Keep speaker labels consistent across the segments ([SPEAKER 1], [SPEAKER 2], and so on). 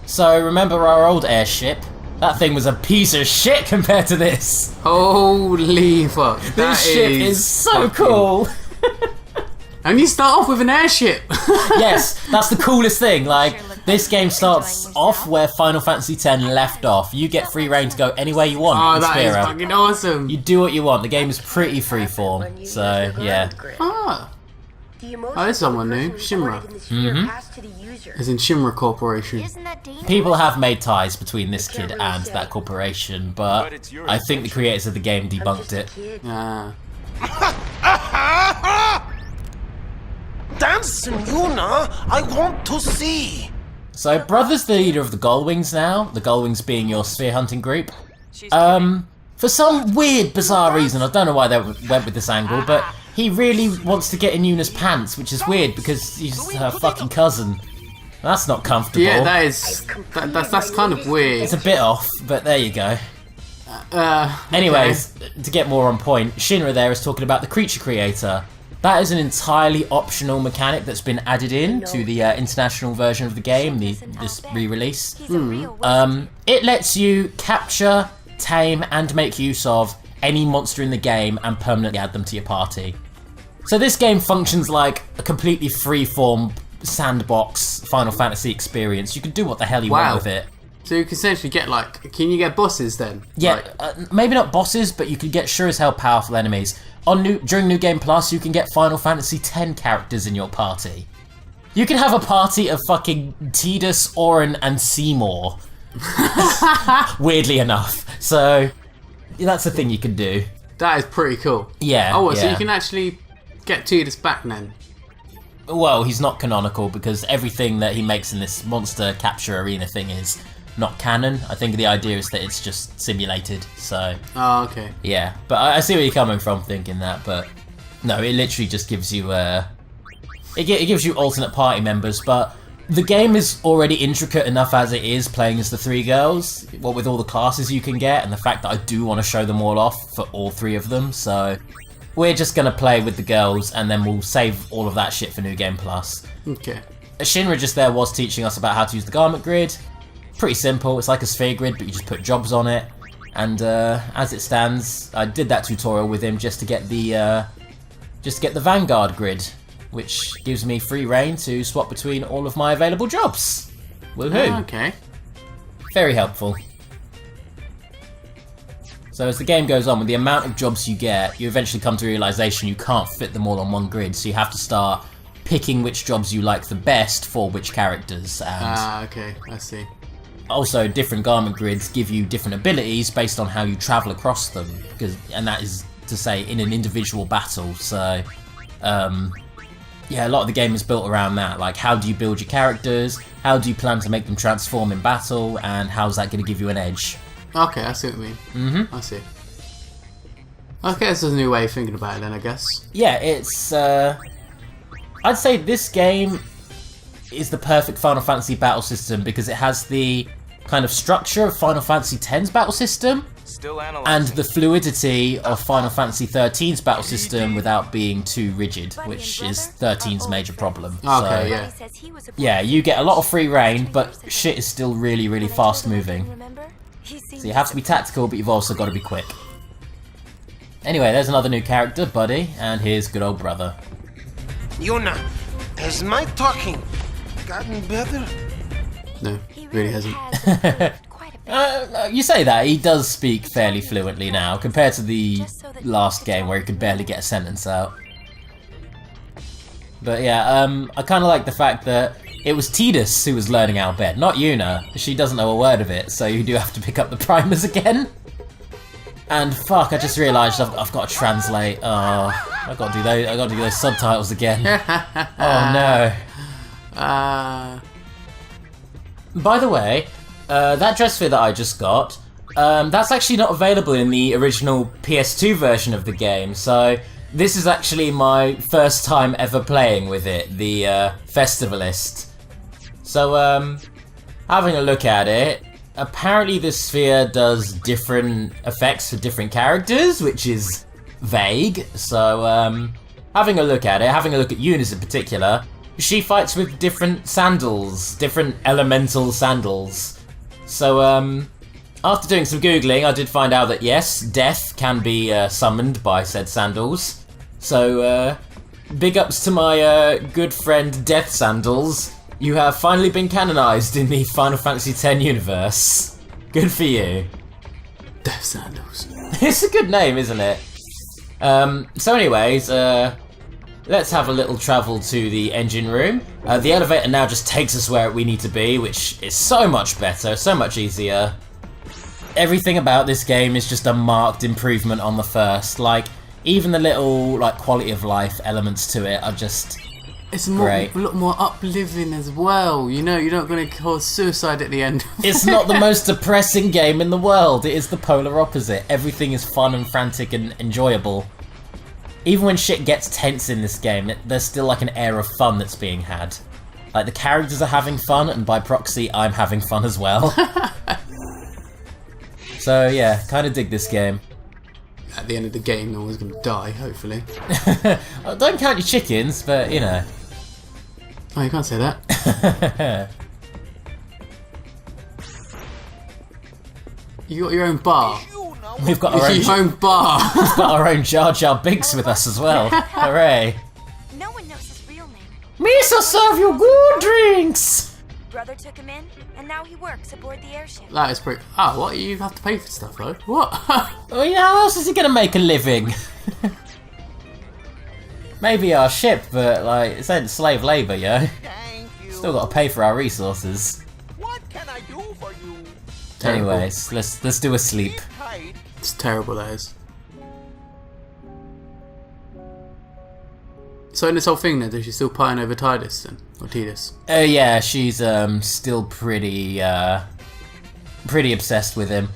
[SPEAKER 1] So remember our old airship? That thing was a piece of shit compared to this.
[SPEAKER 2] Holy fuck.
[SPEAKER 1] This ship is so cool.
[SPEAKER 2] And you start off with an airship.
[SPEAKER 1] Yes, that's the coolest thing. Like, this game starts off where Final Fantasy X left off. You get free reign to go anywhere you want.
[SPEAKER 2] Oh, that is fucking awesome.
[SPEAKER 1] You do what you want. The game is pretty freeform. So, yeah.
[SPEAKER 2] Oh, there's someone new. Shinra. As in Shinra Corporation.
[SPEAKER 1] People have made ties between this kid and that corporation, but I think the creators of the game debunked it.
[SPEAKER 3] Dance, Yuna! I want to see!
[SPEAKER 1] So, Brother's the leader of the Gullwings now, the Gullwings being your sphere hunting group. For some weird, bizarre reason, I don't know why they went with this angle, but he really wants to get in Yuna's pants, which is weird because he's her fucking cousin. That's not comfortable.
[SPEAKER 2] Yeah, that's kind of weird.
[SPEAKER 1] It's a bit off, but there you go. Anyways, to get more on point, Shinra there is talking about the creature creator. That is an entirely optional mechanic that's been added in to the international version of the game, this re-release. It lets you capture, tame, and make use of any monster in the game and permanently add them to your party. So this game functions like a completely free-form sandbox Final Fantasy experience. You can do what the hell you want with it.
[SPEAKER 2] So you can essentially get can you get bosses then?
[SPEAKER 1] Yeah, maybe not bosses, but you can get sure as hell powerful enemies. During New Game Plus, you can get Final Fantasy X characters in your party. You can have a party of fucking Tidus, Auron, and Seymour. Weirdly enough. So, that's a thing you can do.
[SPEAKER 2] That is pretty cool.
[SPEAKER 1] Yeah.
[SPEAKER 2] Oh, so you can actually get Tidus back then?
[SPEAKER 1] Well, he's not canonical because everything that he makes in this monster capture arena thing is not canon. I think the idea is that it's just simulated, so...
[SPEAKER 2] Oh, okay.
[SPEAKER 1] Yeah, but I see where you're coming from thinking that, but... No, it literally just gives you, it gives you alternate party members, but the game is already intricate enough as it is, playing as the three girls, with all the classes you can get, and the fact that I do want to show them all off for all three of them, so... We're just going to play with the girls, and then we'll save all of that shit for New Game Plus.
[SPEAKER 2] Okay.
[SPEAKER 1] Shinra just there was teaching us about how to use the garment grid. Pretty simple, it's like a sphere grid, but you just put jobs on it. And as it stands, I did that tutorial with him just to get the Vanguard grid, which gives me free reign to swap between all of my available jobs. Woohoo!
[SPEAKER 2] Okay.
[SPEAKER 1] Very helpful. So as the game goes on, with the amount of jobs you get, you eventually come to the realization you can't fit them all on one grid, so you have to start picking which jobs you like the best for which characters. And
[SPEAKER 2] okay, I see.
[SPEAKER 1] also, different garment grids give you different abilities based on how you travel across them, and that is to say in an individual battle. So, yeah, a lot of the game is built around that. Like, how do you build your characters? How do you plan to make them transform in battle? And how's that going to give you an edge?
[SPEAKER 2] Okay, I see what you mean. I see. Okay, this is a new way of thinking about it then, I guess.
[SPEAKER 1] Yeah, it's... I'd say this game is the perfect Final Fantasy battle system because it has the kind of structure of Final Fantasy X's battle system and the fluidity of Final Fantasy XIII's battle system without being too rigid, which is 13's major problem.
[SPEAKER 2] Okay, yeah.
[SPEAKER 1] Yeah, you get a lot of free reign, but shit is still really, really fast moving. So you have to be tactical, but you've also got to be quick. Anyway, there's another new character, Buddy, and here's good old brother.
[SPEAKER 3] Yuna, has my talking gotten better?
[SPEAKER 2] No, really hasn't.
[SPEAKER 1] You say that, he does speak fairly fluently now, compared to the last game where he could barely get a sentence out. But yeah, I kind of like the fact that it was Tidus who was learning Albed, not Yuna. She doesn't know a word of it, so you do have to pick up the primers again. And fuck, I just realised I've got to translate. Oh, I got to do those subtitles again. Oh no. By the way, that dress fit that I just got, that's actually not available in the original PS2 version of the game. So this is actually my first time ever playing with it, the Festivalist. So having a look at it. Apparently this sphere does different effects for different characters, which is vague. So having a look at it, having a look at Yuna's in particular, she fights with different sandals, different elemental sandals. So, after doing some googling, I did find out that yes, death can be summoned by said sandals. So, big ups to my good friend Death Sandals. You have finally been canonized in the Final Fantasy X universe. Good for you.
[SPEAKER 2] Death Sandals.
[SPEAKER 1] It's a good name, isn't it? So anyways, let's have a little travel to the engine room. The elevator now just takes us where we need to be, which is so much better, so much easier. Everything about this game is just a marked improvement on the first. Like, even the little quality of life elements to it are just
[SPEAKER 2] it's
[SPEAKER 1] great.
[SPEAKER 2] A lot more upliving as well. You know, you're not going to cause suicide at the end.
[SPEAKER 1] It's not the most depressing game in the world. It is the polar opposite. Everything is fun and frantic and enjoyable. Even when shit gets tense in this game, there's still like an air of fun that's being had. Like, the characters are having fun, and by proxy, I'm having fun as well. So yeah, kind of dig this game.
[SPEAKER 2] At the end of the game, no one's going to die, hopefully.
[SPEAKER 1] Don't count your chickens, but you know.
[SPEAKER 2] Oh, you can't say that. You got your own bar.
[SPEAKER 1] We've got our
[SPEAKER 2] own bar.
[SPEAKER 1] We've got our own Jar Jar Binks with us as well. Hooray!
[SPEAKER 4] No one knows his real name.
[SPEAKER 1] Misa serve you good drinks.
[SPEAKER 4] Brother took him in, and now he works aboard the airship.
[SPEAKER 2] That is pretty. Oh, what? You have to pay for stuff though. What?
[SPEAKER 1] Well, yeah, how else is he gonna make a living? Maybe our ship, but this ain't slave labour, yo.
[SPEAKER 3] Thank you.
[SPEAKER 1] Still got to pay for our resources.
[SPEAKER 3] What can I do for you?
[SPEAKER 2] Terrible.
[SPEAKER 1] Anyways, let's do a sleep.
[SPEAKER 3] Tight.
[SPEAKER 2] It's terrible, that is. So in this whole thing then, does she still pine over Tidus then? Or Tidus?
[SPEAKER 1] Yeah, she's still pretty obsessed with him.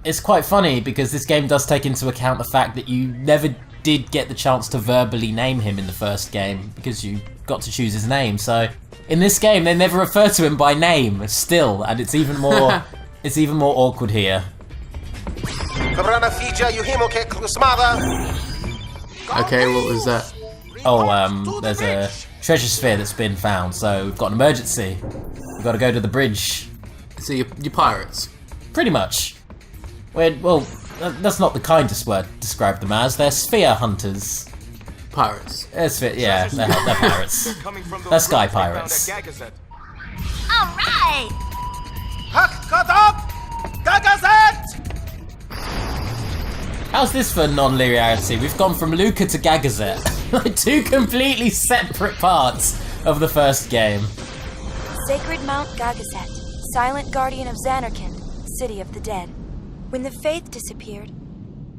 [SPEAKER 1] It's quite funny because this game does take into account the fact that you never did get the chance to verbally name him in the first game because you got to choose his name. So in this game, they never refer to him by name still, and it's even more awkward here.
[SPEAKER 2] Okay, what was that?
[SPEAKER 1] Oh, there's a treasure sphere that's been found, so we've got an emergency. We've got to go to the bridge.
[SPEAKER 2] So you're pirates?
[SPEAKER 1] Pretty much. Well, that's not the kindest word to describe them as. They're sphere hunters.
[SPEAKER 2] Pirates.
[SPEAKER 1] Yeah, they're pirates. They're sky pirates.
[SPEAKER 4] Alright!
[SPEAKER 1] How's this for non-linearity? We've gone from Luca to Gagazet. Like two completely separate parts of the first game.
[SPEAKER 4] Sacred Mount Gagazet, silent guardian of Xanarkand, city of the dead. When the faith disappeared,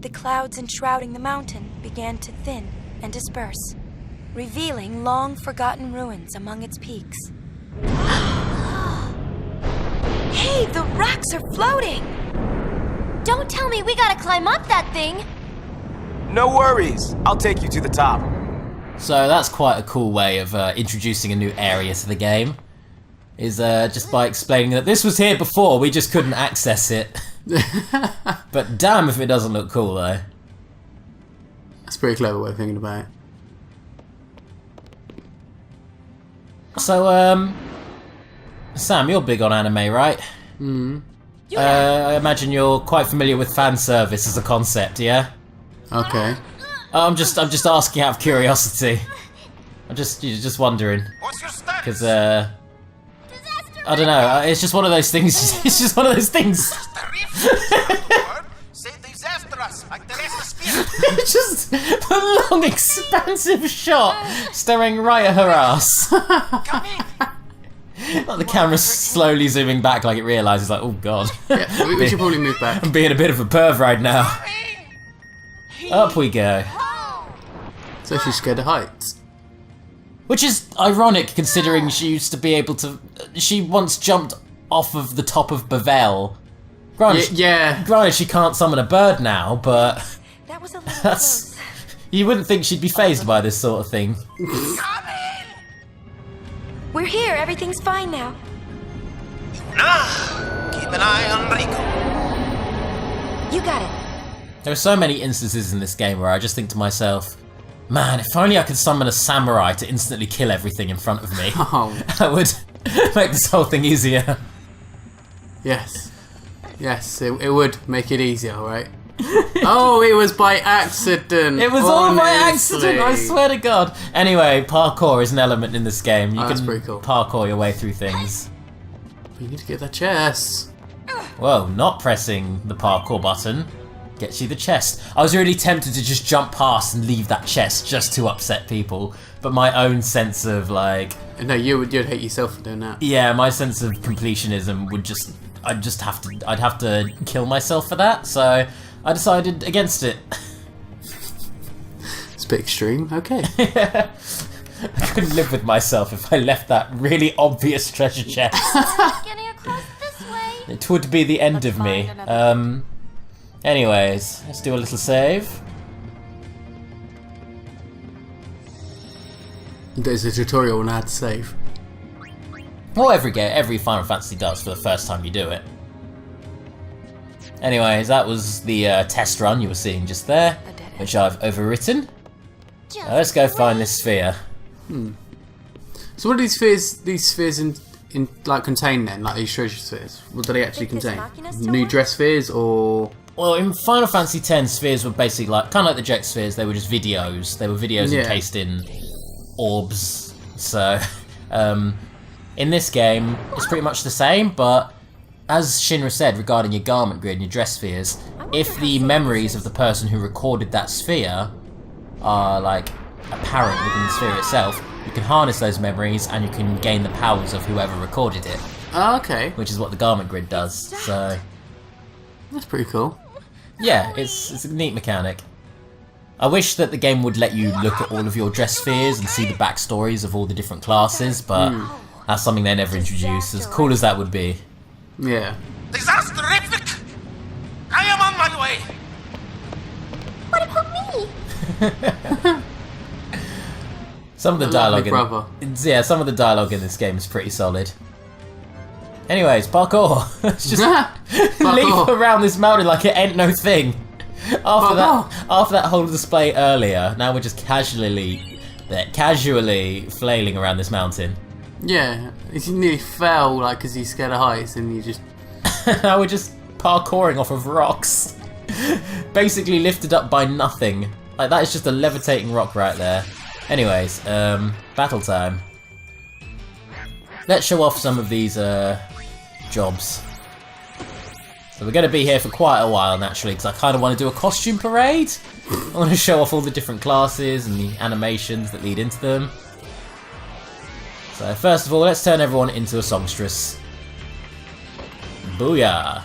[SPEAKER 4] the clouds enshrouding the mountain began to thin and disperse, revealing long-forgotten ruins among its peaks. Hey, the rocks are floating! Don't tell me we gotta climb up that thing!
[SPEAKER 5] No worries, I'll take you to the top.
[SPEAKER 1] So that's quite a cool way of introducing a new area to the game. Is just by explaining that this was here before, we just couldn't access it. But damn if it doesn't look cool though.
[SPEAKER 2] That's a pretty clever way of thinking about it.
[SPEAKER 1] So, Sam, you're big on anime, right? I imagine you're quite familiar with fan service as a concept, yeah?
[SPEAKER 2] Okay.
[SPEAKER 1] I'm just asking out of curiosity. You're just wondering,
[SPEAKER 3] What's your status?
[SPEAKER 1] because I don't know. It's just one of those things. It's just one of those things.
[SPEAKER 3] Say disastrous, like the rest of spirit.
[SPEAKER 1] It's just a long, expansive shot staring right at her ass.
[SPEAKER 3] Come in.
[SPEAKER 1] Like the camera's slowly zooming back, like it realises, like, oh god.
[SPEAKER 2] Yeah, we should probably move back.
[SPEAKER 1] I'm being a bit of a perv right now. Up we go.
[SPEAKER 2] So she's scared of heights.
[SPEAKER 1] Which is ironic, considering she used to be able to... She once jumped off of the top of Bavel. Granted, she can't summon a bird now, but...
[SPEAKER 4] That was a little
[SPEAKER 1] That's...
[SPEAKER 4] close.
[SPEAKER 1] You wouldn't think she'd be fazed by this sort of thing.
[SPEAKER 4] We're here, everything's fine now.
[SPEAKER 3] Nah, keep an eye on Rico.
[SPEAKER 4] You got it.
[SPEAKER 1] There are so many instances in this game where I just think to myself, Man, if only I could summon a samurai to instantly kill everything in front of me.
[SPEAKER 2] Oh.
[SPEAKER 1] That would make this whole thing easier.
[SPEAKER 2] Yes. Yes, it would make it easier, right? Oh, it was by accident.
[SPEAKER 1] It was all by accident, I swear to God. Anyway, parkour is an element in this game. You
[SPEAKER 2] that's
[SPEAKER 1] can
[SPEAKER 2] pretty cool.
[SPEAKER 1] parkour your way through things.
[SPEAKER 2] You need to get that chest.
[SPEAKER 1] Well, not pressing the parkour button gets you the chest. I was really tempted to just jump past and leave that chest just to upset people, but my own sense of like...
[SPEAKER 2] No, you'd hate yourself for doing that.
[SPEAKER 1] Yeah, my sense of completionism would I'd have to kill myself for that, so I decided against it.
[SPEAKER 2] It's a bit extreme, okay.
[SPEAKER 1] I couldn't live with myself if I left that really obvious treasure chest.
[SPEAKER 6] Getting across this way.
[SPEAKER 1] It would be the end of me. Anyways, let's do a little save.
[SPEAKER 2] There's a tutorial on how to save.
[SPEAKER 1] Well, every Final Fantasy does for the first time you do it. Anyways, that was the test run you were seeing just there, which I've overwritten. Let's go find this sphere.
[SPEAKER 2] So what do these spheres in like contain then? Like these treasure spheres? What do they actually contain? New dress spheres or?
[SPEAKER 1] Well, in Final Fantasy X, spheres were basically like kind of like the Jet spheres. They were just videos. They were videos encased in orbs. So, in this game, it's pretty much the same. But as Shinra said regarding your garment grid and your dress spheres, if the memories of the person who recorded that sphere are like apparent within the sphere itself, you can harness those memories and you can gain the powers of whoever recorded it.
[SPEAKER 2] Oh, okay.
[SPEAKER 1] Which is what the garment grid does. So
[SPEAKER 2] that's pretty cool.
[SPEAKER 1] Yeah, it's a neat mechanic. I wish that the game would let you look at all of your dress spheres and see the backstories of all the different classes, but that's something they never introduced, as cool as that would be.
[SPEAKER 2] Yeah.
[SPEAKER 3] Disasterific! I am on my way!
[SPEAKER 6] What about me?
[SPEAKER 1] Some of the dialogue some of the dialogue in this game is pretty solid. Anyways, parkour. Let's just leap around this mountain like it ain't no thing. After that whole display earlier, now we're just casually flailing around this mountain.
[SPEAKER 2] Yeah, you nearly fell like because you scared of heights, and you just.
[SPEAKER 1] Now we're just parkouring off of rocks, basically lifted up by nothing. Like that is just a levitating rock right there. Anyways, battle time. Let's show off some of these jobs. So we're going to be here for quite a while naturally, because I kind of want to do a costume parade. I want to show off all the different classes and the animations that lead into them. So first of all, let's turn everyone into a songstress. Booyah!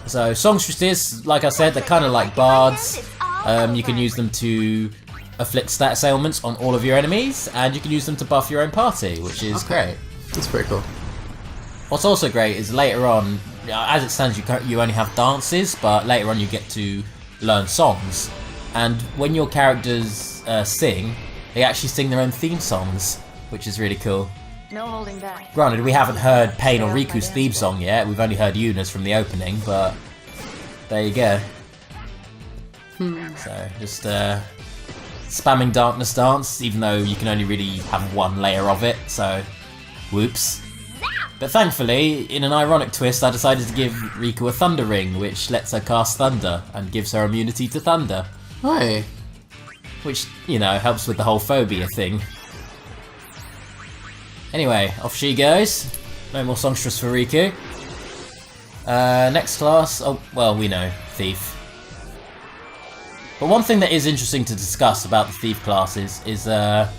[SPEAKER 1] So songstresses, like I said, they're kind of like bards. You can use them to afflict status ailments on all of your enemies, and you can use them to buff your own party, which is great.
[SPEAKER 2] That's pretty cool.
[SPEAKER 1] What's also great is later on, as it stands, you only have dances, but later on you get to learn songs. And when your characters sing, they actually sing their own theme songs, which is really cool.
[SPEAKER 6] No holding back.
[SPEAKER 1] Granted, we haven't heard Pain or Riku's theme song yet, we've only heard Yuna's from the opening, but there you go. So, just spamming Darkness Dance, even though you can only really have one layer of it, so whoops. But thankfully, in an ironic twist, I decided to give Riku a Thunder Ring, which lets her cast Thunder and gives her immunity to Thunder.
[SPEAKER 2] Hey.
[SPEAKER 1] Which, you know, helps with the whole phobia thing. Anyway, off she goes. No more songstress for Riku. Next class, oh, well, we know, Thief. But one thing that is interesting to discuss about the Thief classes is, out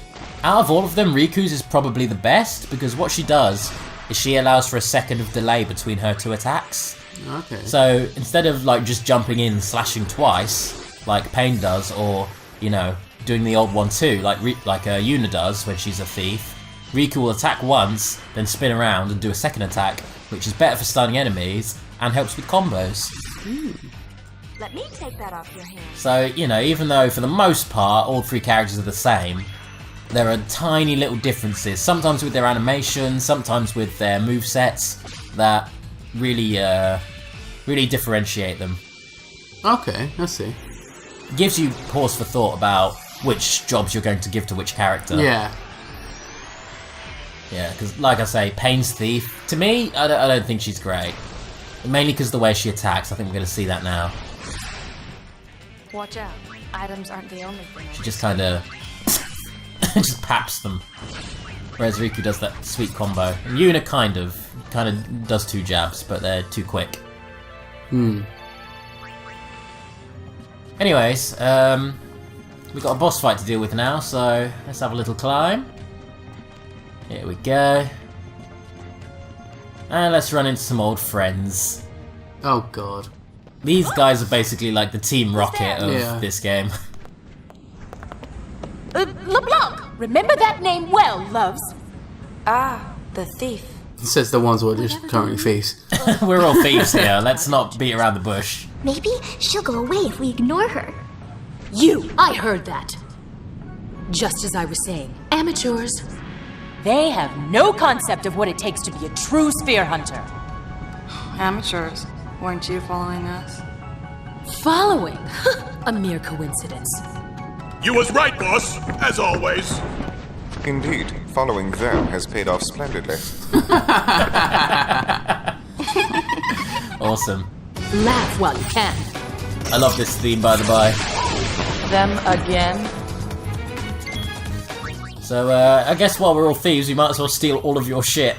[SPEAKER 1] of all of them, Riku's is probably the best, because what she does is she allows for a second of delay between her two attacks.
[SPEAKER 2] Okay.
[SPEAKER 1] So instead of like just jumping in and slashing twice, like Pain does, or, you know, doing the old one too, like Yuna does when she's a thief, Riku will attack once, then spin around and do a second attack, which is better for stunning enemies and helps with combos.
[SPEAKER 6] Let me take that off your hands.
[SPEAKER 1] So, you know, even though for the most part all three characters are the same, there are tiny little differences, sometimes with their animations, sometimes with their movesets, that really differentiate them.
[SPEAKER 2] Okay, I see.
[SPEAKER 1] gives you pause for thought about which jobs you're going to give to which character.
[SPEAKER 2] Yeah.
[SPEAKER 1] Yeah, because like I say, Payne's thief, to me, I don't think she's great. Mainly because the way she attacks. I think we're going to see that now.
[SPEAKER 6] Watch out. Items aren't the only thing.
[SPEAKER 1] She just kind of just paps them. Whereas Riku does that sweet combo. And Yuna kind of does 2 jabs, but they're too quick. Anyways, we've got a boss fight to deal with now, so let's have a little climb. Here we go. And let's run into some old friends.
[SPEAKER 2] Oh god.
[SPEAKER 1] These guys are basically like the Team Rocket of
[SPEAKER 2] Yeah.
[SPEAKER 1] this game.
[SPEAKER 7] LeBlanc! Remember that name well, loves.
[SPEAKER 4] Ah, the thief.
[SPEAKER 2] He says the ones who are just currently thieves.
[SPEAKER 1] We're all thieves here, let's not beat around the bush.
[SPEAKER 8] Maybe she'll go away if we ignore her.
[SPEAKER 7] You! I heard that. Just as I was saying, amateurs. They have no concept of what it takes to be a true spear hunter.
[SPEAKER 9] Amateurs. Weren't you following us?
[SPEAKER 7] Following? A mere coincidence.
[SPEAKER 10] You was right, boss, as always.
[SPEAKER 11] Indeed, following them has paid off splendidly.
[SPEAKER 1] Awesome.
[SPEAKER 7] Laugh while you can.
[SPEAKER 1] I love this theme, by the by.
[SPEAKER 9] Them again?
[SPEAKER 1] So, I guess while we're all thieves, we might as well steal all of your shit.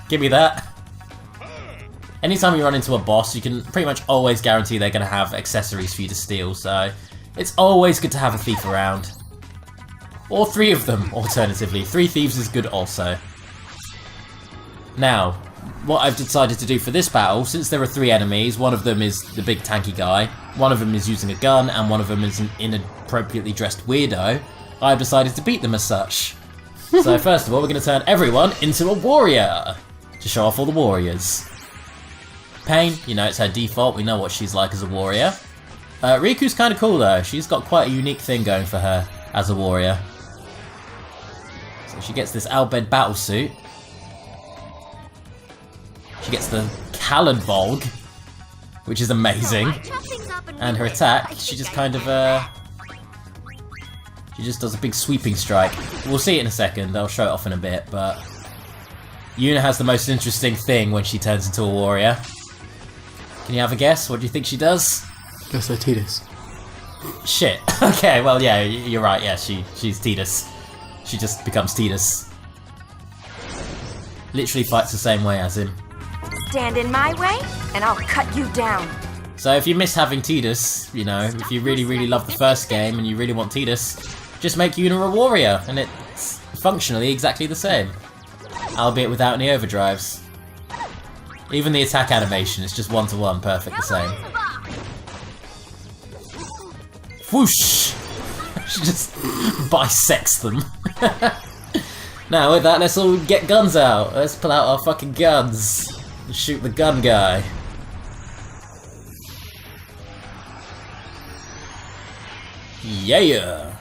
[SPEAKER 1] Give me that. Anytime you run into a boss, you can pretty much always guarantee they're going to have accessories for you to steal, so it's always good to have a thief around. Or 3 of them, alternatively. 3 thieves is good also. Now, what I've decided to do for this battle, since there are 3 enemies, one of them is the big tanky guy, one of them is using a gun, and one of them is an inappropriately dressed weirdo, I've decided to beat them as such. So first of all, we're going to turn everyone into a warrior, to show off all the warriors. Pain, you know, it's her default, we know what she's like as a warrior. Riku's kind of cool though, she's got quite a unique thing going for her as a warrior. So she gets this Albed battle suit. She gets the Kallenvolg, which is amazing. And her attack, she just kind of, she just does a big sweeping strike. We'll see it in a second, I'll show it off in a bit, but Yuna has the most interesting thing when she turns into a warrior. Can you have a guess? What do you think she does?
[SPEAKER 2] Guess they're Tidus.
[SPEAKER 1] Shit. Okay, well, yeah, you're right. Yeah, she's Tidus. She just becomes Tidus. Literally fights the same way as him.
[SPEAKER 4] Stand in my way, and I'll cut you down.
[SPEAKER 1] So if you miss having Tidus, you know, if you really, really love the first game and you really want Tidus, just make Yuna a warrior, and it's functionally exactly the same. Albeit without any overdrives. Even the attack animation is just 1-to-1, perfect the same. Whoosh! She just bisects them. Now with that, let's all get guns out. Let's pull out our fucking guns. And shoot the gun guy. Yeah!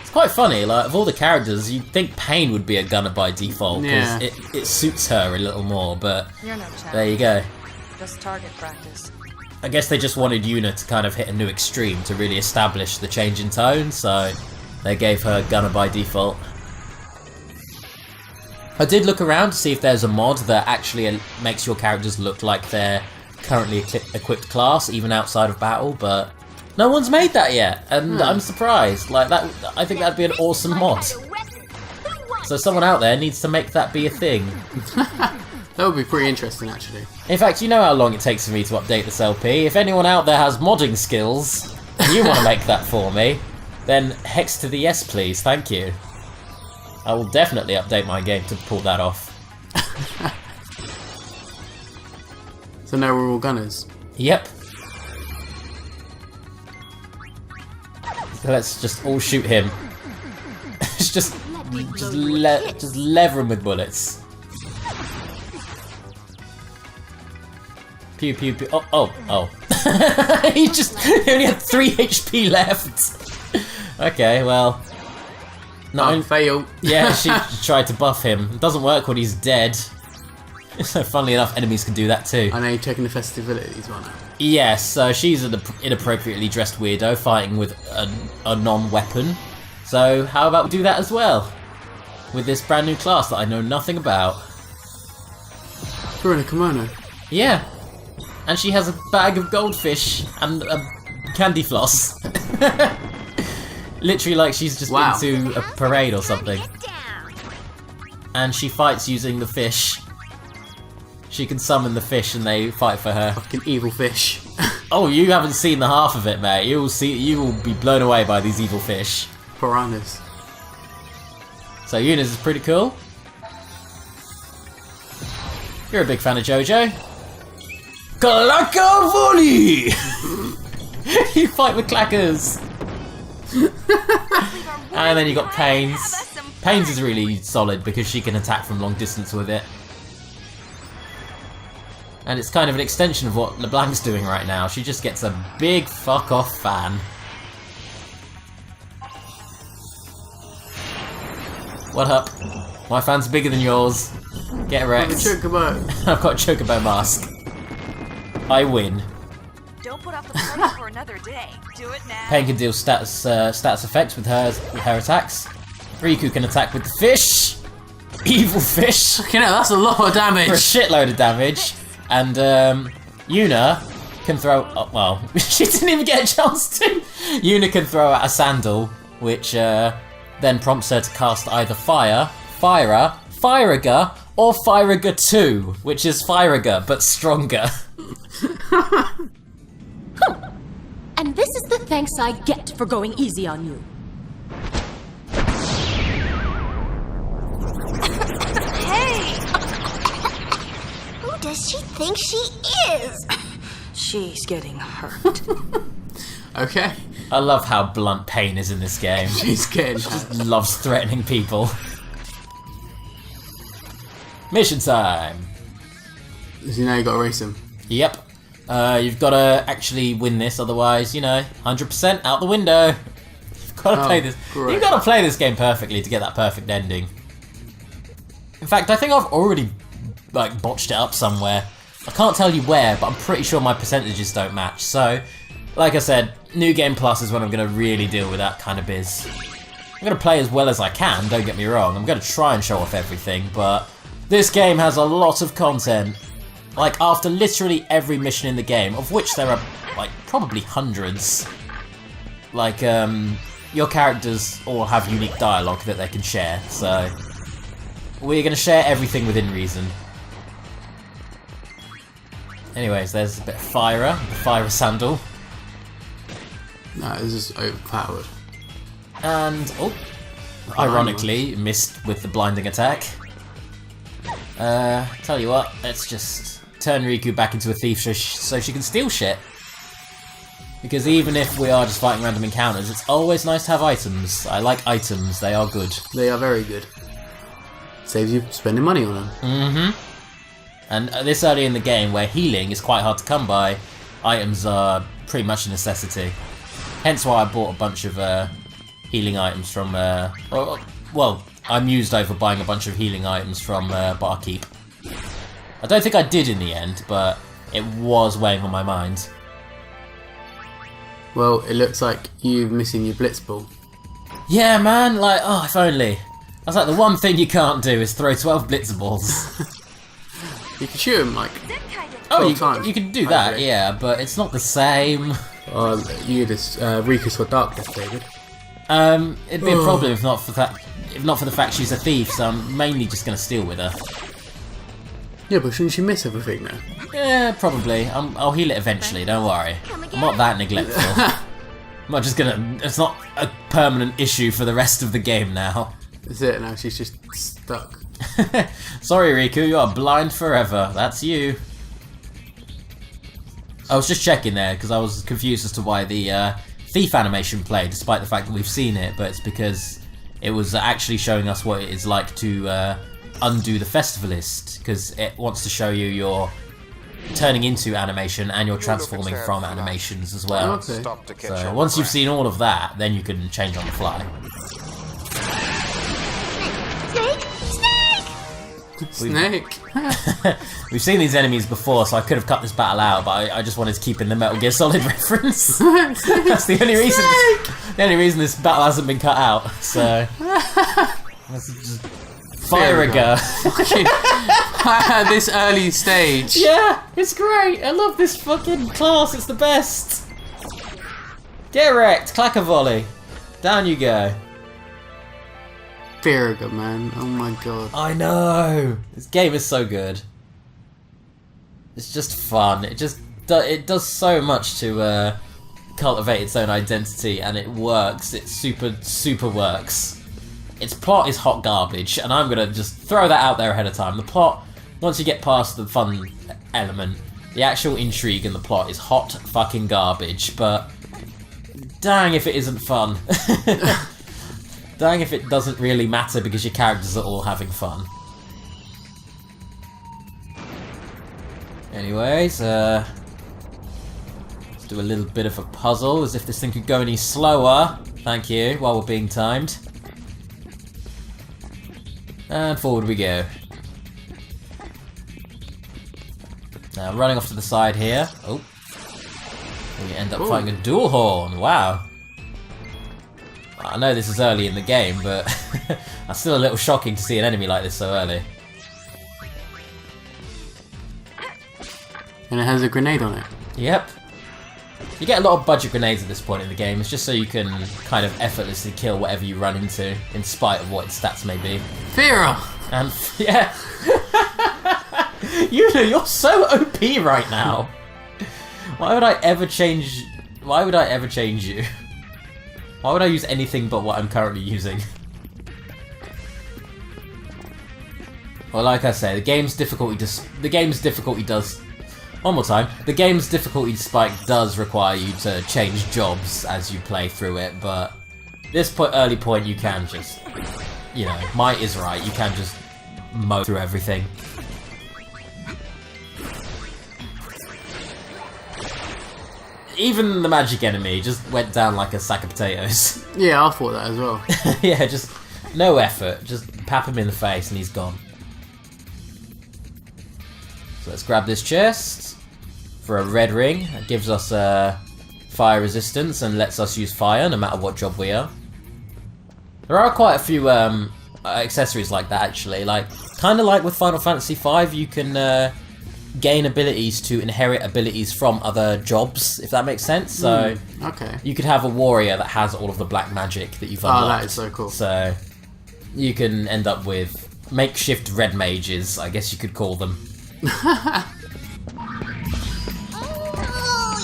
[SPEAKER 1] It's quite funny, like, of all the characters, you'd think Pain would be a gunner by default, because it suits her a little more, but
[SPEAKER 9] You're no challenge.
[SPEAKER 1] there you go.
[SPEAKER 9] Just target practice.
[SPEAKER 1] I guess they just wanted Yuna to kind of hit a new extreme to really establish the change in tone, so they gave her gunner by default. I did look around to see if there's a mod that actually makes your characters look like they're currently equipped class, even outside of battle, but no one's made that yet, and I'm surprised. Like that, I think that'd be an awesome mod. So someone out there needs to make that be a thing.
[SPEAKER 2] That would be pretty interesting, actually.
[SPEAKER 1] In fact, you know how long it takes for me to update this LP. If anyone out there has modding skills, and you want to make that for me, then hex to the yes please, thank you. I will definitely update my game to pull that off.
[SPEAKER 2] So now we're all gunners.
[SPEAKER 1] Yep. So let's just all shoot him. just lever him with bullets. Pew pew pew. Oh. he only had 3 HP left. Okay, well.
[SPEAKER 2] No, fail.
[SPEAKER 1] Yeah, she tried to buff him. It doesn't work when he's dead. So funnily enough, enemies can do that too.
[SPEAKER 2] I know you're taking the festivities one now.
[SPEAKER 1] Yes, so she's an inappropriately dressed weirdo fighting with a non-weapon. So how about we do that as well? With this brand new class that I know nothing about.
[SPEAKER 2] You're in a kimono.
[SPEAKER 1] Yeah. And she has a bag of goldfish and a candy floss. Literally like she's just been to a parade or something. And she fights using the fish. She can summon the fish and they fight for her.
[SPEAKER 2] Fucking evil fish.
[SPEAKER 1] Oh, you haven't seen the half of it, mate. You will be blown away by these evil fish.
[SPEAKER 2] Piranhas.
[SPEAKER 1] So Eunice is pretty cool. You're a big fan of JoJo. Clacker volley! You fight with clackers. And then you got Pains. Pains is really solid because she can attack from long distance with it. And it's kind of an extension of what LeBlanc's doing right now. She just gets a big fuck off fan. What up? My fan's bigger than yours. Get wrecked.
[SPEAKER 2] I've got a chocobo.
[SPEAKER 1] I've got a chocobo mask. I win.
[SPEAKER 12] Don't put off the party for another day. Do it now.
[SPEAKER 1] Pain can deal stats effects with her attacks. Riku can attack with the fish. Evil fish.
[SPEAKER 2] Okay, no, that's a lot of damage.
[SPEAKER 1] For a shitload of damage. And Yuna can throw... Oh, well, she didn't even get a chance to. Yuna can throw out a sandal, which then prompts her to cast either Fire, Firer, Firaga, or Firaga 2, which is Firaga, but stronger.
[SPEAKER 7] And this is the thanks I get for going easy on you.
[SPEAKER 8] Who does she think she is?
[SPEAKER 9] She's getting hurt.
[SPEAKER 2] Okay.
[SPEAKER 1] I love how blunt Pain is in this game.
[SPEAKER 2] She's getting
[SPEAKER 1] She just loves threatening people. Mission time.
[SPEAKER 2] So you know you gotta race him.
[SPEAKER 1] Yep. You've got to actually win this, otherwise, you know, 100% out the window. You've got to play this.
[SPEAKER 2] Great.
[SPEAKER 1] You've got to play this game perfectly to get that perfect ending. In fact, I think I've already like botched it up somewhere. I can't tell you where, but I'm pretty sure my percentages don't match. So, like I said, New Game Plus is when I'm going to really deal with that kind of biz. I'm going to play as well as I can, don't get me wrong. I'm going to try and show off everything, but this game has a lot of content. Like, after literally every mission in the game, of which there are, like, probably hundreds, like, your characters all have unique dialogue that they can share, so we're going to share everything within reason. Anyways, there's a bit of Fire, the Fire Sandal.
[SPEAKER 2] No, it's just overpowered.
[SPEAKER 1] And, oh, ironically, missed with the blinding attack. Tell you what, let's just turn Riku back into a thief so she can steal shit. Because even if we are just fighting random encounters, it's always nice to have items. I like items, they are good.
[SPEAKER 2] They are very good. Saves you spending money on them.
[SPEAKER 1] Mm-hmm. And this early in the game, where healing is quite hard to come by, items are pretty much a necessity. Hence why I bought a bunch of healing items from... well, I mused over buying a bunch of healing items from Barkeep. I don't think I did in the end, but it was weighing on my mind.
[SPEAKER 2] Well, it looks like you're missing your Blitzball.
[SPEAKER 1] Yeah, man, like, oh, if only. I was like, the one thing you can't do is throw 12 Blitzballs.
[SPEAKER 2] You can shoot him, like,
[SPEAKER 1] oh,
[SPEAKER 2] times.
[SPEAKER 1] you can do that, yeah, but it's not the same.
[SPEAKER 2] Rika's for Dark Death, David.
[SPEAKER 1] It'd be a problem if not for the fact she's a thief, so I'm mainly just going to steal with her.
[SPEAKER 2] Yeah, but shouldn't she miss everything now?
[SPEAKER 1] Yeah, probably. I'll heal it eventually, don't worry. I'm not that neglectful. I'm not just gonna... It's not a permanent issue for the rest of the game now.
[SPEAKER 2] That's it, now she's just stuck.
[SPEAKER 1] Sorry, Riku, you are blind forever. That's you. I was just checking there, because I was confused as to why the thief animation played, despite the fact that we've seen it, but it's because it was actually showing us what it is like to undo the festivalist, because it wants to show you your turning into animation and you're transforming from animations as well.
[SPEAKER 2] Okay.
[SPEAKER 1] So once you've seen all of that, then you can change on the fly.
[SPEAKER 8] Snake! Snake!
[SPEAKER 2] Snake.
[SPEAKER 1] We've seen these enemies before, so I could have cut this battle out, but I just wanted to keep in the Metal Gear Solid reference. That's the only reason. The only reason this battle hasn't been cut out. So let's just fire a gun.
[SPEAKER 2] At this early stage.
[SPEAKER 1] Yeah, it's great. I love this fucking class. It's the best. Get wrecked. Clack a volley. Down you go.
[SPEAKER 2] Farragut, man. Oh my god.
[SPEAKER 1] I know. This game is so good. It's just fun. It does so much to cultivate its own identity, and it works. It super works. Its plot is hot garbage, and I'm gonna just throw that out there ahead of time. The plot, once you get past the fun element, the actual intrigue in the plot is hot fucking garbage. But dang if it isn't fun. Dang if it doesn't really matter because your characters are all having fun. Anyways, let's do a little bit of a puzzle, as if this thing could go any slower. Thank you, while we're being timed. And forward we go. Now, running off to the side here. Oh. We end up fighting a dual horn. Wow. I know this is early in the game, but that's still a little shocking to see an enemy like this so early.
[SPEAKER 2] And it has a grenade on it.
[SPEAKER 1] Yep. You get a lot of budget grenades at this point in the game. It's just so you can kind of effortlessly kill whatever you run into, in spite of what its stats may be.
[SPEAKER 2] Fira!
[SPEAKER 1] And yeah. You're so OP right now. Why would I ever change you? Why would I use anything but what I'm currently using? Well, like I say, the game's difficulty does. One more time. The game's difficulty spike does require you to change jobs as you play through it, but this early point you can just, you know, might is right. You can just mow through everything. Even the magic enemy just went down like a sack of potatoes.
[SPEAKER 2] Yeah, I thought that as well.
[SPEAKER 1] Yeah, just no effort. Just pap him in the face and he's gone. So let's grab this chest for a red ring. That gives us fire resistance and lets us use fire no matter what job we are. There are quite a few accessories like that actually. Like, kind of like with Final Fantasy V, you can gain abilities to inherit abilities from other jobs, if that makes sense. So
[SPEAKER 2] okay.
[SPEAKER 1] You could have a warrior that has all of the black magic that you've unlocked.
[SPEAKER 2] Oh, that is so cool.
[SPEAKER 1] So you can end up with makeshift red mages, I guess you could call them.
[SPEAKER 8] Oh,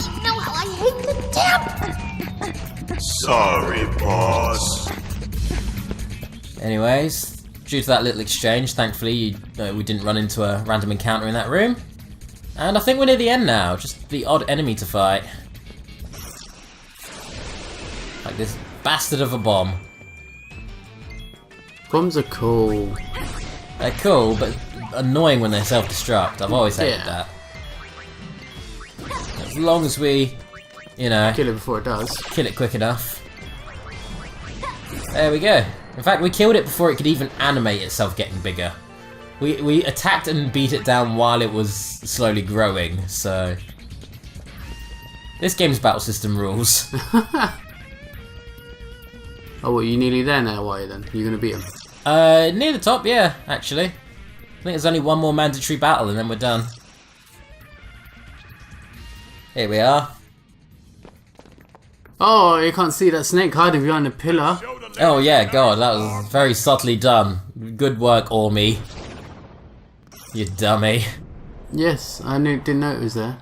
[SPEAKER 8] you know how I hate the damp!
[SPEAKER 10] Sorry, boss.
[SPEAKER 1] Anyways, due to that little exchange, thankfully we didn't run into a random encounter in that room. And I think we're near the end now, just the odd enemy to fight. Like this bastard of a bomb.
[SPEAKER 2] Bombs are cool.
[SPEAKER 1] They're cool, but annoying when they self-destruct. I've always hated that. As long as we, you know...
[SPEAKER 2] Kill it before it does.
[SPEAKER 1] Kill it quick enough. There we go. In fact, we killed it before it could even animate itself getting bigger. We attacked and beat it down while it was slowly growing, so... This game's battle system rules.
[SPEAKER 2] Oh, well, you nearly there now, are you then? You're gonna beat him?
[SPEAKER 1] Near the top, yeah, actually. I think there's only one more mandatory battle and then we're done. Here we are.
[SPEAKER 2] Oh, you can't see that snake hiding behind the pillar.
[SPEAKER 1] Oh yeah, God, that was very subtly done. Good work, Ormy. You dummy.
[SPEAKER 2] Yes, I didn't know it was there.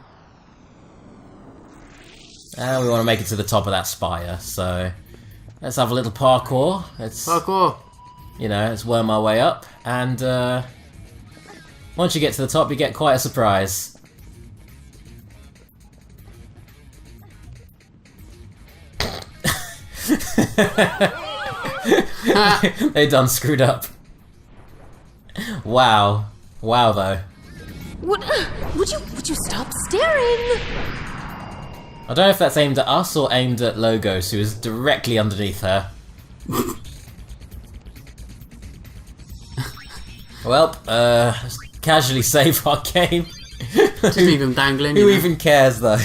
[SPEAKER 1] And we want to make it to the top of that spire, so... Let's have a little parkour.
[SPEAKER 2] Parkour!
[SPEAKER 1] You know, let's worm our way up, and once you get to the top, you get quite a surprise. They done screwed up. Wow. Wow, though.
[SPEAKER 7] Would you stop staring?
[SPEAKER 1] I don't know if that's aimed at us or aimed at Logos, who is directly underneath her. Well, let's casually save our game.
[SPEAKER 2] Just leave him dangling.
[SPEAKER 1] Who even cares, though?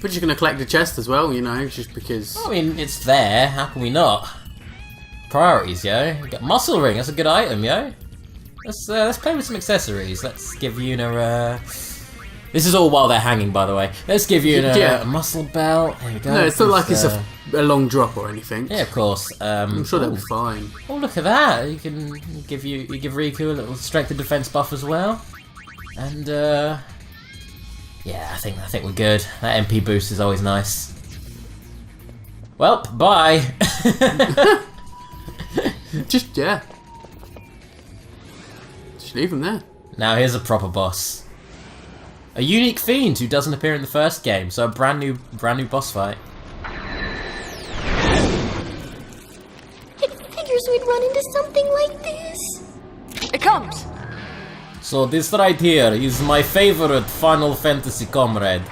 [SPEAKER 2] We're just gonna collect the chest as well, you know, just because.
[SPEAKER 1] I mean, it's there. How can we not? Priorities, yo. We got muscle ring. That's a good item, yo. Let's play with some accessories. Let's give Yuna This is all while they're hanging, by the way. Let's give Yuna a muscle belt. There we go.
[SPEAKER 2] No, it's not like it's a long drop or anything.
[SPEAKER 1] Yeah, of course.
[SPEAKER 2] I'm sure that'll be fine.
[SPEAKER 1] Oh, look at that! You give Riku a little strength and defense buff as well. And yeah, I think we're good. That MP boost is always nice. Well, bye.
[SPEAKER 2] Just leave him there.
[SPEAKER 1] Now here's a proper boss. A unique fiend who doesn't appear in the first game, so a brand new boss fight.
[SPEAKER 8] It figures we'd run into something like this.
[SPEAKER 6] It comes.
[SPEAKER 1] So this right here is my favorite Final Fantasy comrade.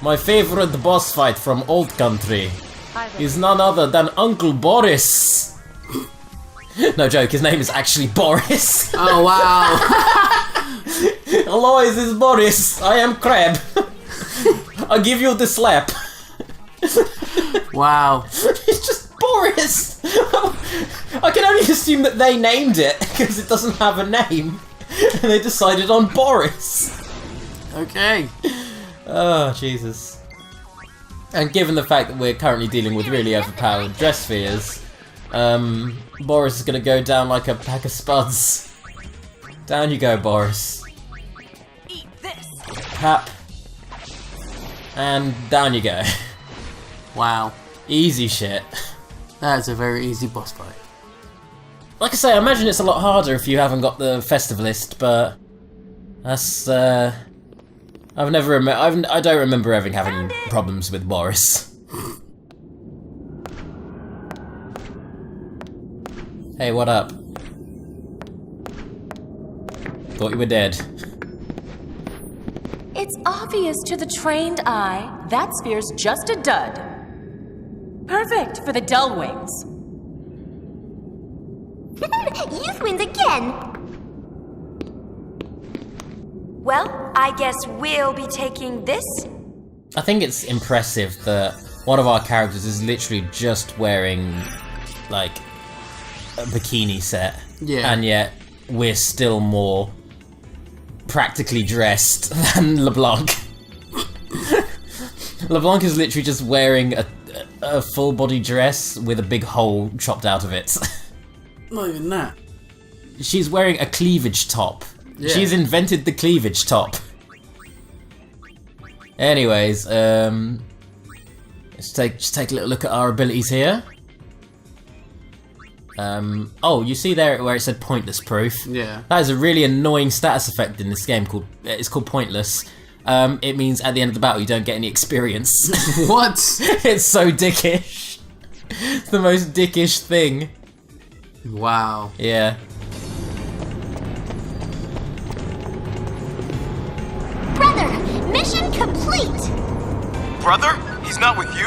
[SPEAKER 1] My favorite boss fight from Old Country is none other than Uncle Boris. No joke, his name is actually Boris.
[SPEAKER 2] Oh wow.
[SPEAKER 1] Hello, this is Boris. I am Crab. I'll give you the slap.
[SPEAKER 2] Wow.
[SPEAKER 1] It's just Boris. I can only assume that they named it because it doesn't have a name. And they decided on Boris.
[SPEAKER 2] Okay.
[SPEAKER 1] Oh, Jesus. And given the fact that we're currently dealing with really overpowered dress spheres, Boris is gonna go down like a pack of spuds. Down you go, Boris.
[SPEAKER 12] Eat this.
[SPEAKER 1] Pap. And down you go.
[SPEAKER 2] Wow.
[SPEAKER 1] Easy shit.
[SPEAKER 2] That's a very easy boss fight.
[SPEAKER 1] Like I say, I imagine it's a lot harder if you haven't got the festive list, but that's I don't remember ever having problems with Boris. Hey, what up? Thought you were dead.
[SPEAKER 7] It's obvious to the trained eye that sphere's just a dud. Perfect for the dull wings.
[SPEAKER 8] Youth wins again.
[SPEAKER 4] Well, I guess we'll be taking this.
[SPEAKER 1] I think it's impressive that one of our characters is literally just wearing, like, a bikini set.
[SPEAKER 2] Yeah.
[SPEAKER 1] And yet, we're still more practically dressed than LeBlanc. LeBlanc is literally just wearing a full body dress with a big hole chopped out of it.
[SPEAKER 2] Not even that.
[SPEAKER 1] She's wearing a cleavage top. Yeah. She's invented the cleavage top. Anyways, let's take a little look at our abilities here. Oh, you see there where it said pointless proof?
[SPEAKER 2] Yeah.
[SPEAKER 1] That is a really annoying status effect in this game it's called pointless. It means at the end of the battle you don't get any experience.
[SPEAKER 2] What?
[SPEAKER 1] It's so dickish. It's the most dickish thing.
[SPEAKER 2] Wow.
[SPEAKER 1] Yeah.
[SPEAKER 8] Brother, mission complete.
[SPEAKER 5] Brother? He's not with you?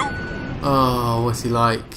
[SPEAKER 2] Oh, what's he like?